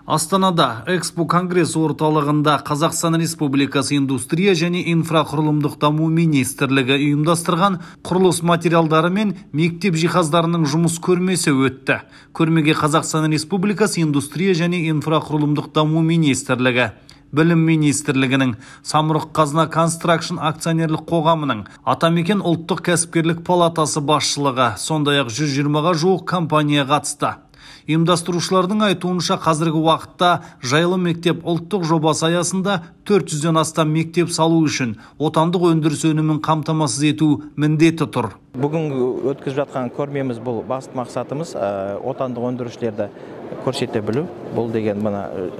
Астанада Экспо Конгресс орталығында Қазақстан Республикасы Индустрия және инфрақұрылымдық даму министрлігі ұйымдастырған құрылыс материалдары мен мектеп жиһаздарының жұмыс көрмесі өтті. Көрмеге Қазақстан Республикасы Индустрия және инфрақұрылымдық даму министрлігі, Білім министрлігінің, Самұрық-қазына Констракшн акционерлік қоғамының, Атамекен ұлттық кәсіпкерлік палатасы басшылығы, сондай-ақ 120-ға жуық компания қатысты. Ұйымдастырушылардың айтуынша қазіргі уақытта жайлы мектеп ұлттық жобасы аясында 400-ден астам мектеп салу үшін отандық өндіріс өнімін қамтамасыз ету міндеті тұр. Бүгін өткізіп жатқан көрмеміз бұл басты мақсатымыз отандық өндірушілерді көрсете білу. Бұл деген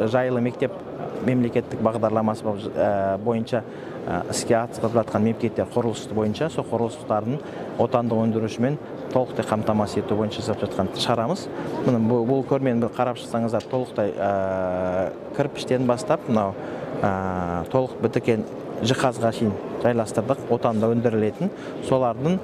жайлы мектеп мемлекеттік бағдарламасы бойынша іске асырылып жатқан мемлекеттер құрылысы бойынша сол құрылыстардың отандық өндірушімен толықтай қамтамасыз ету бойынша жасап жатқан шарамыз. Бұл көрмені қарап шықсаңыздар, толықтай кірпіштен бастап толық біткен жиһазға шейін жайластырдық, отанда өндірілетін солардың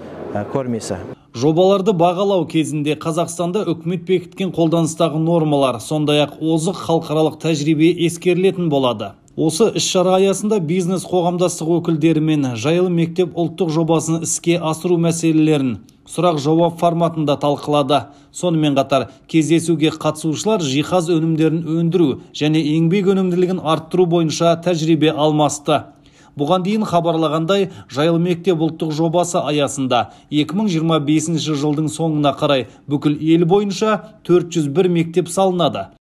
көрмесі. Жобаларды бағалау кезінде Қазақстанда үкімет бекіткен қолданыстағы нормалар, сондай-ақ озық халықаралық тәжірибе ескерілетін болады. Осы іс-шара аясында бизнес қоғамдастық өкілдерімен жайлы мектеп ұлттық жобасын іске асыру мәселелерін сұрақ-жауап форматында талқылады. Сонымен қатар кездесуге қатысушылар жиһаз өнімдерін өндіру және еңбек өнімділігін арттыру бойынша тәжірибе алмасты. Бұған дейін хабарлағандай, жайлы мектеп ұлттық жобасы аясында 2025 жылдың соңына қарай бүкіл ел бойынша 401 мектеп салынады.